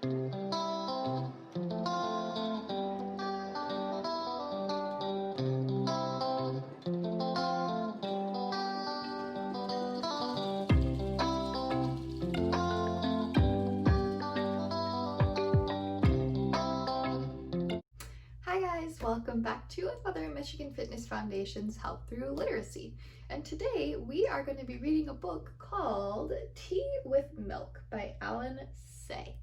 Hi guys, welcome back to another Michigan Fitness Foundation's Health Through Literacy. And today we are going to be reading a book called Tea with Milk by Alan Say.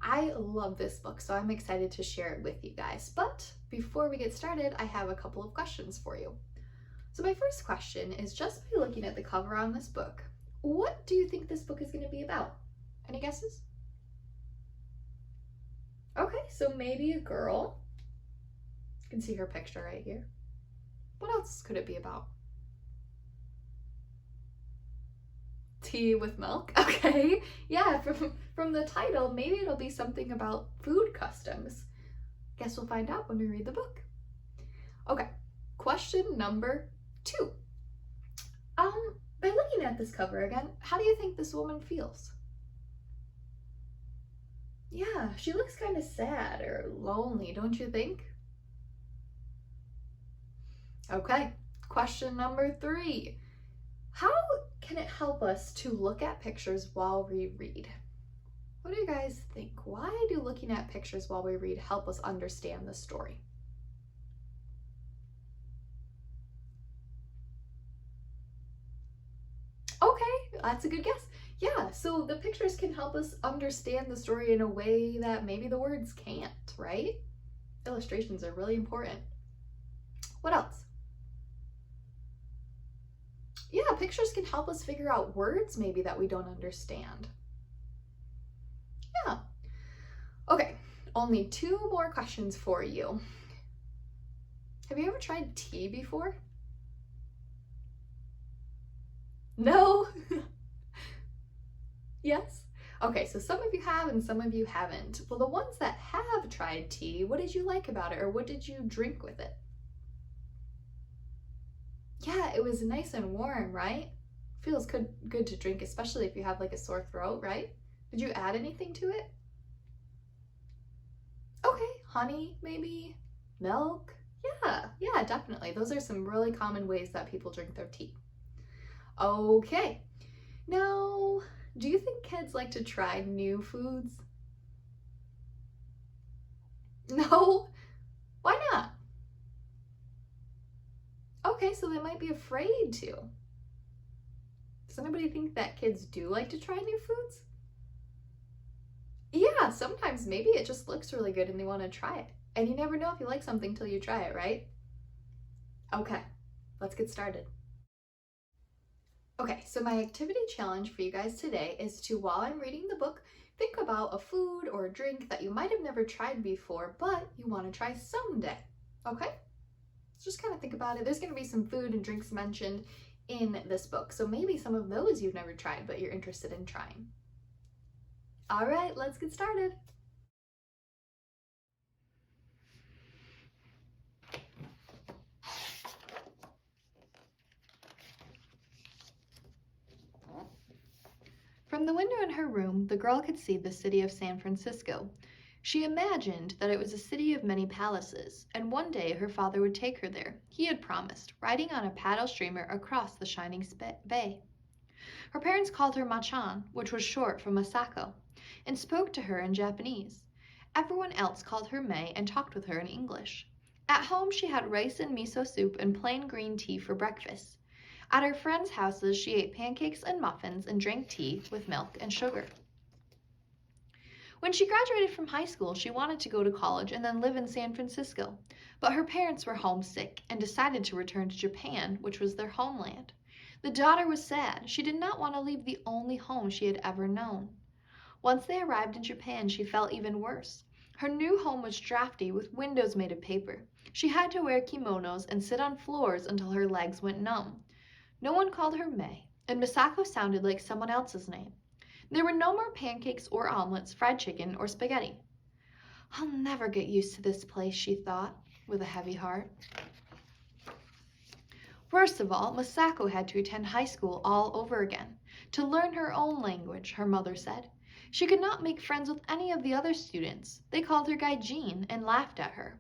I love this book, so I'm excited to share it with you guys. But before we get started, I have a couple of questions for you. So my first question is, just by looking at the cover on this book, what do you think this book is going to be about? Any guesses? Okay, so maybe a girl. You can see her picture right here. What else could it be about? Tea with milk? Okay, yeah, from the title, maybe it'll be something about food customs. Guess we'll find out when we read the book. Okay, question number 2. By looking at this cover again, how do you think this woman feels? Yeah, she looks kind of sad or lonely, don't you think? Okay, question number 3. How can it help us to look at pictures while we read? What do you guys think? Why do looking at pictures while we read help us understand the story? Okay, that's a good guess. Yeah, so the pictures can help us understand the story in a way that maybe the words can't, right? Illustrations are really important. What else? Yeah, pictures can help us figure out words maybe that we don't understand. Yeah. Okay, only 2 more questions for you. Have you ever tried tea before? No? Yes? Okay, so some of you have and some of you haven't. Well, the ones that have tried tea, what did you like about it, or what did you drink with it? Yeah, it was nice and warm, right? Feels good to drink, especially if you have like a sore throat, right? Did you add anything to it? Okay, honey, maybe? Milk? Yeah, definitely. Those are some really common ways that people drink their tea. Okay, now, do you think kids like to try new foods? No? Why not? Okay, so they might be afraid to. Does anybody think that kids do like to try new foods? Yeah, sometimes maybe it just looks really good and they want to try it. And you never know if you like something till you try it, right? Okay, let's get started. Okay, so my activity challenge for you guys today is to, while I'm reading the book, think about a food or a drink that you might have never tried before, but you want to try someday. Okay? So just kind of think about it. There's going to be some food and drinks mentioned in this book, so maybe some of those you've never tried, but you're interested in trying. All right, let's get started. From the window in her room, the girl could see the city of San Francisco. She imagined that it was a city of many palaces, and one day her father would take her there. He had promised, riding on a paddle steamer across the shining bay. Her parents called her Machan, which was short for Masako, and spoke to her in Japanese. Everyone else called her May and talked with her in English. At home, she had rice and miso soup and plain green tea for breakfast. At her friends' houses, she ate pancakes and muffins and drank tea with milk and sugar. When she graduated from high school, she wanted to go to college and then live in San Francisco, but her parents were homesick and decided to return to Japan, which was their homeland. The daughter was sad. She did not want to leave the only home she had ever known. Once they arrived in Japan, she felt even worse. Her new home was drafty with windows made of paper. She had to wear kimonos and sit on floors until her legs went numb. No one called her May, and Misako sounded like someone else's name. There were no more pancakes or omelets, fried chicken, or spaghetti. I'll never get used to this place, she thought, with a heavy heart. Worst of all, Misako had to attend high school all over again, to learn her own language, her mother said. She could not make friends with any of the other students. They called her Gaijin and laughed at her.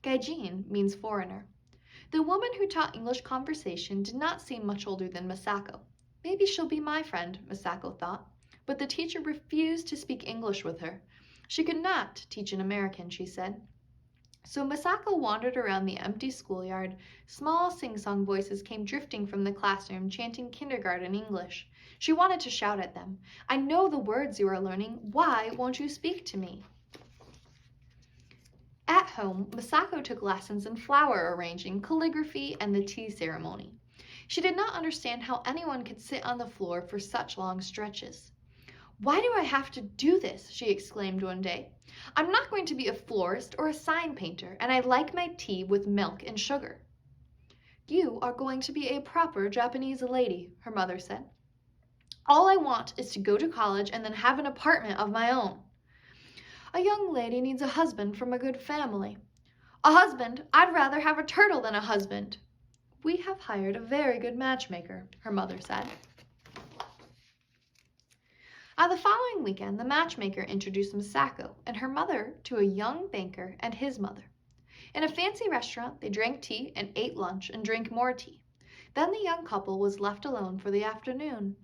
Gaijin means foreigner. The woman who taught English conversation did not seem much older than Masako. Maybe she'll be my friend, Masako thought. But the teacher refused to speak English with her. She could not teach in American, she said. So Masako wandered around the empty schoolyard. Small sing-song voices came drifting from the classroom, chanting kindergarten English. She wanted to shout at them. I know the words you are learning. Why won't you speak to me? At home, Masako took lessons in flower arranging, calligraphy, and the tea ceremony. She did not understand how anyone could sit on the floor for such long stretches. Why do I have to do this? She exclaimed one day. I'm not going to be a florist or a sign painter, and I like my tea with milk and sugar. You are going to be a proper Japanese lady, her mother said. All I want is to go to college and then have an apartment of my own. A young lady needs a husband from a good family. A husband? I'd rather have a turtle than a husband. We have hired a very good matchmaker, her mother said. On the following weekend, the matchmaker introduced Masako and her mother to a young banker and his mother. In a fancy restaurant, they drank tea and ate lunch and drank more tea. Then the young couple was left alone for the afternoon.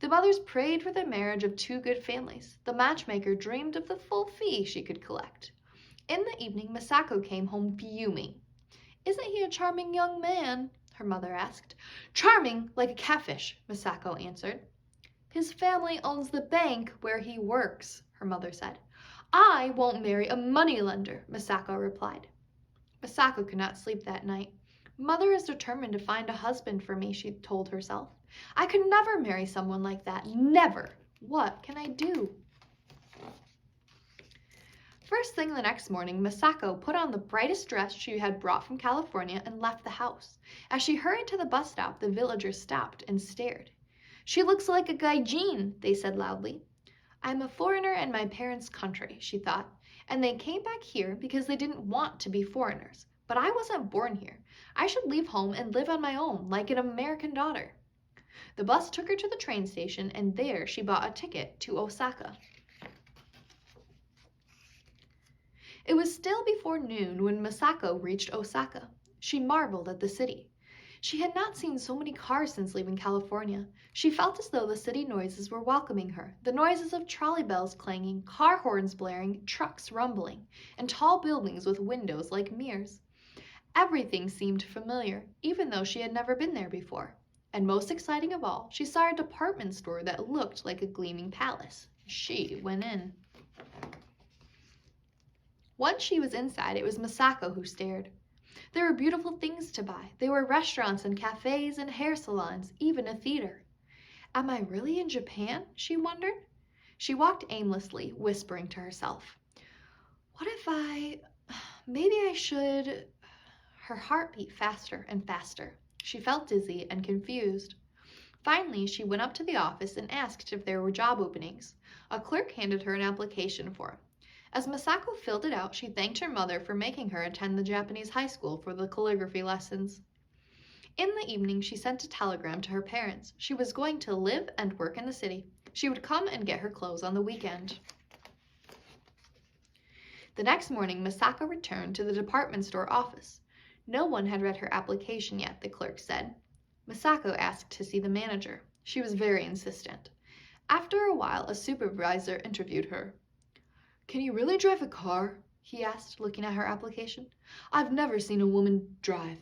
The mothers prayed for the marriage of two good families. The matchmaker dreamed of the full fee she could collect. In the evening, Masako came home fuming. Isn't he a charming young man? Her mother asked. Charming, like a catfish, Masako answered. His family owns the bank where he works, her mother said. I won't marry a moneylender, Masako replied. Masako could not sleep that night. Mother is determined to find a husband for me, she told herself. I could never marry someone like that, never. What can I do? First thing the next morning, Masako put on the brightest dress she had brought from California and left the house. As she hurried to the bus stop, the villagers stopped and stared. She looks like a gaijin, they said loudly. I'm a foreigner in my parents' country, she thought, and they came back here because they didn't want to be foreigners. But I wasn't born here. I should leave home and live on my own, like an American daughter. The bus took her to the train station, and there she bought a ticket to Osaka. It was still before noon when Masako reached Osaka. She marveled at the city. She had not seen so many cars since leaving California. She felt as though the city noises were welcoming her, the noises of trolley bells clanging, car horns blaring, trucks rumbling, and tall buildings with windows like mirrors. Everything seemed familiar, even though she had never been there before. And most exciting of all, she saw a department store that looked like a gleaming palace. She went in. Once she was inside, it was Masako who stared. There were beautiful things to buy. There were restaurants and cafes and hair salons, even a theater. Am I really in Japan? She wondered. She walked aimlessly, whispering to herself. Maybe I should... Her heart beat faster and faster. She felt dizzy and confused. Finally, she went up to the office and asked if there were job openings. A clerk handed her an application form. As Masako filled it out, she thanked her mother for making her attend the Japanese high school for the calligraphy lessons. In the evening, she sent a telegram to her parents. She was going to live and work in the city. She would come and get her clothes on the weekend. The next morning, Masako returned to the department store office. No one had read her application yet, the clerk said. Masako asked to see the manager. She was very insistent. After a while, a supervisor interviewed her. Can you really drive a car? He asked, looking at her application. I've never seen a woman drive.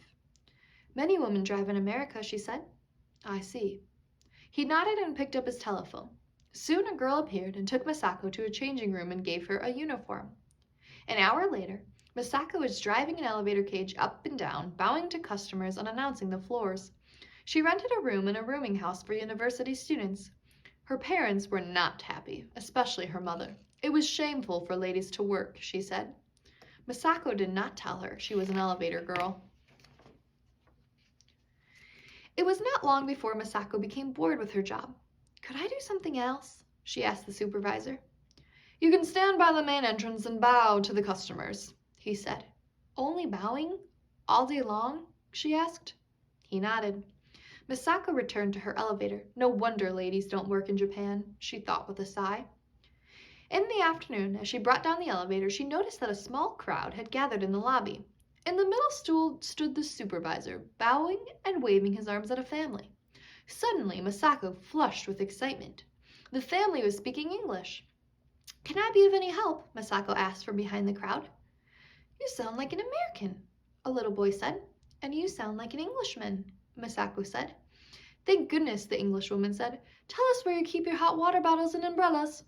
Many women drive in America, she said. I see. He nodded and picked up his telephone. Soon a girl appeared and took Masako to a changing room and gave her a uniform. An hour later, Masako was driving an elevator cage up and down, bowing to customers and announcing the floors. She rented a room in a rooming house for university students. Her parents were not happy, especially her mother. It was shameful for ladies to work, she said. Masako did not tell her she was an elevator girl. It was not long before Masako became bored with her job. Could I do something else? She asked the supervisor. You can stand by the main entrance and bow to the customers, he said. Only bowing? All day long? She asked. He nodded. Masako returned to her elevator. No wonder ladies don't work in Japan, she thought with a sigh. In the afternoon, as she brought down the elevator, she noticed that a small crowd had gathered in the lobby. In the middle stool stood the supervisor, bowing and waving his arms at a family. Suddenly, Masako flushed with excitement. The family was speaking English. "Can I be of any help?" Masako asked from behind the crowd. "You sound like an American," a little boy said. "And you sound like an Englishman," Masako said. "Thank goodness," the Englishwoman said. "Tell us where you keep your hot water bottles and umbrellas."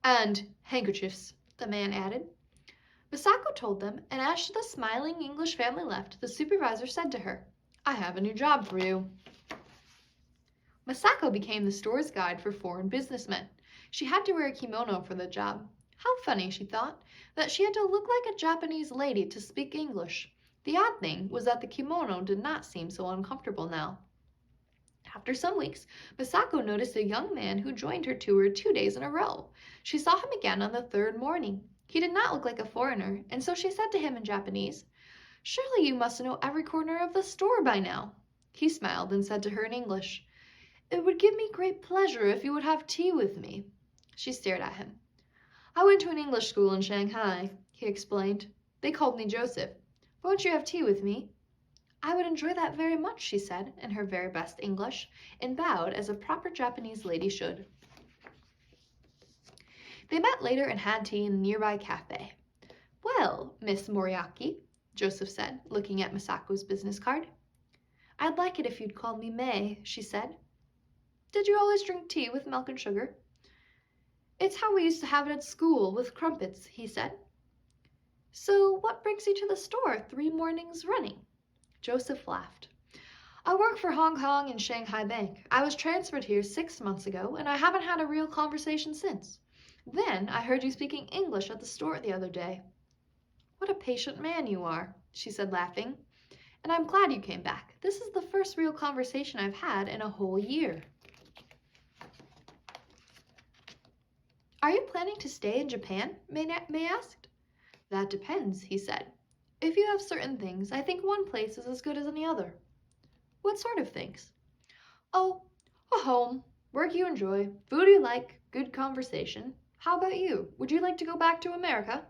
"And handkerchiefs," the man added. Masako told them, and as the smiling English family left, the supervisor said to her, "I have a new job for you." Masako became the store's guide for foreign businessmen. She had to wear a kimono for the job. How funny, she thought, that she had to look like a Japanese lady to speak English. The odd thing was that the kimono did not seem so uncomfortable now. After some weeks, Masako noticed a young man who joined her tour 2 days in a row. She saw him again on the third morning. He did not look like a foreigner, and so she said to him in Japanese, "Surely you must know every corner of the store by now." He smiled and said to her in English, "It would give me great pleasure if you would have tea with me." She stared at him. "I went to an English school in Shanghai," he explained. "They called me Joseph. Won't you have tea with me?" "I would enjoy that very much," she said, in her very best English, and bowed as a proper Japanese lady should. They met later and had tea in a nearby cafe. "Well, Miss Moriaki," Joseph said, looking at Masako's business card. "I'd like it if you'd call me May," she said. "Did you always drink tea with milk and sugar?" "It's how we used to have it at school, with crumpets," he said. "So what brings you to the store 3 mornings running?" Joseph laughed. "I work for Hong Kong and Shanghai Bank. I was transferred here 6 months ago, and I haven't had a real conversation since. Then I heard you speaking English at the store the other day." "What a patient man you are," she said, laughing. "And I'm glad you came back. This is the first real conversation I've had in a whole year." "Are you planning to stay in Japan?" May asked. "That depends," he said. "If you have certain things, I think one place is as good as any other." "What sort of things?" "Oh, a home, work you enjoy, food you like, good conversation. How about you? Would you like to go back to America?"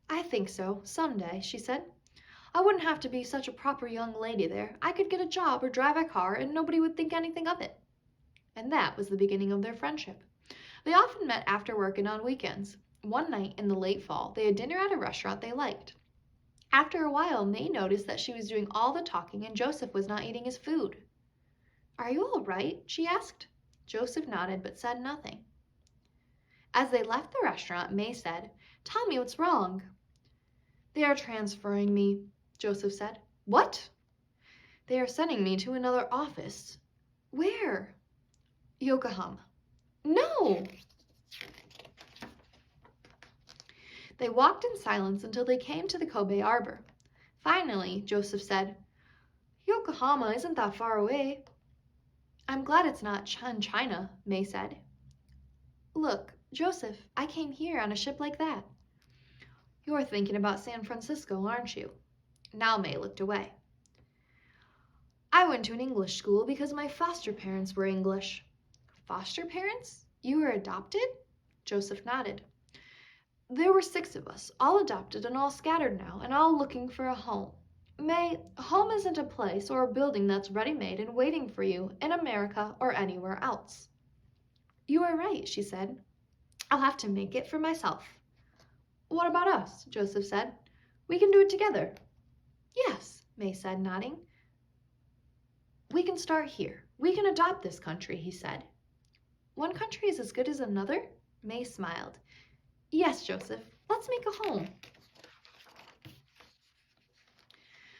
"I think so, someday," she said. "I wouldn't have to be such a proper young lady there. I could get a job or drive a car and nobody would think anything of it." And that was the beginning of their friendship. They often met after work and on weekends. One night in the late fall, they had dinner at a restaurant they liked. After a while, May noticed that she was doing all the talking and Joseph was not eating his food. "Are you all right?" she asked. Joseph nodded but said nothing. As they left the restaurant, May said, "Tell me what's wrong." "They are transferring me," Joseph said. "What?" "They are sending me to another office." "Where?" "Yokohama." "No!" They walked in silence until they came to the Kobe Arbor. Finally, Joseph said, "Yokohama isn't that far away." "I'm glad it's not in China," May said. "Look, Joseph, I came here on a ship like that." "You're thinking about San Francisco, aren't you?" Now May looked away. "I went to an English school because my foster parents were English." "Foster parents? You were adopted?" Joseph nodded. "There were 6 of us, all adopted and all scattered now, and all looking for a home. May, home isn't a place or a building that's ready-made and waiting for you in America or anywhere else." "You are right," she said. "I'll have to make it for myself." "What about us?" Joseph said. "We can do it together." "Yes," May said, nodding. "We can start here. We can adopt this country," he said. "One country is as good as another?" May smiled. "Yes, Joseph, let's make a home."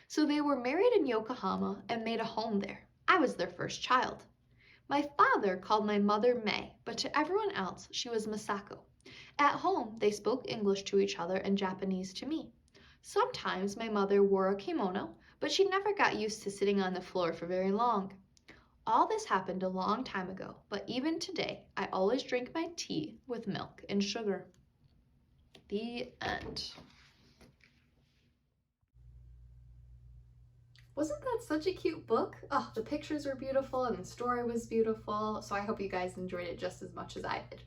So they were married in Yokohama and made a home there. I was their first child. My father called my mother May, but to everyone else she was Masako. At home they spoke English to each other and Japanese to me. Sometimes my mother wore a kimono, but she never got used to sitting on the floor for very long. All this happened a long time ago, but even today I always drink my tea with milk and sugar. The end. Wasn't that such a cute book? Oh, the pictures were beautiful and the story was beautiful, so I hope you guys enjoyed it just as much as I did.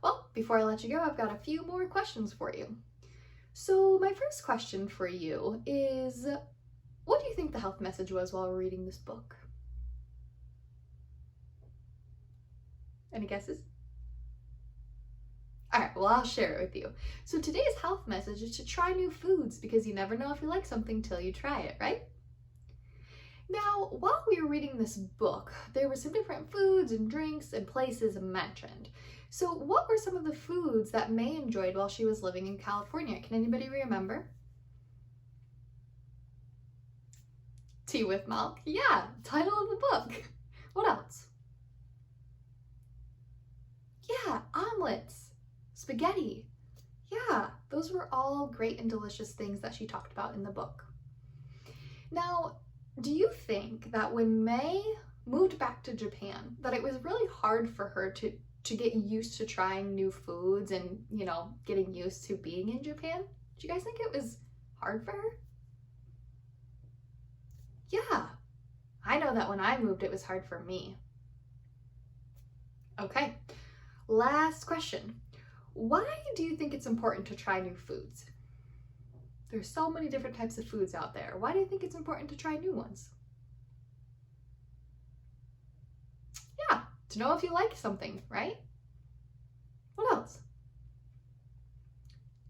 Well, before I let you go, I've got a few more questions for you. So my first question for you is, what do you think the health message was while reading this book? Any guesses? All right, well, I'll share it with you. So today's health message is to try new foods because you never know if you like something till you try it, right? Now, while we were reading this book, there were some different foods and drinks and places mentioned. So what were some of the foods that May enjoyed while she was living in California? Can anybody remember? Tea with milk? Yeah, title of the book. What else? Yeah, omelets, spaghetti. Yeah, those were all great and delicious things that she talked about in the book. Now, do you think that when May moved back to Japan, that it was really hard for her to get used to trying new foods and, getting used to being in Japan? Do you guys think it was hard for her? Yeah, I know that when I moved, it was hard for me. Okay, last question. Why do you think it's important to try new foods? There's so many different types of foods out there. Why do you think it's important to try new ones? Yeah, to know if you like something, right? What else?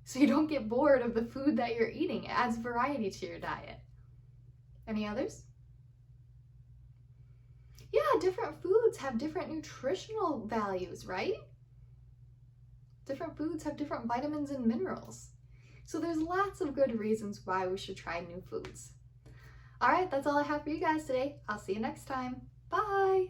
So you don't get bored of the food that you're eating. It adds variety to your diet. Any others? Yeah, different foods have different nutritional values, right? Different foods have different vitamins and minerals. So there's lots of good reasons why we should try new foods. All right, that's all I have for you guys today. I'll see you next time. Bye.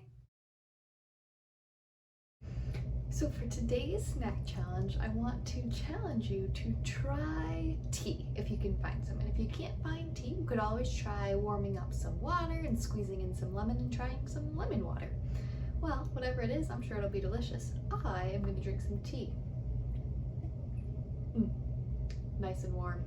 So for today's snack challenge, I want to challenge you to try tea if you can find some. And if you can't find tea, you could always try warming up some water and squeezing in some lemon and trying some lemon water. Well, whatever it is, I'm sure it'll be delicious. I am going to drink some tea. Nice and warm.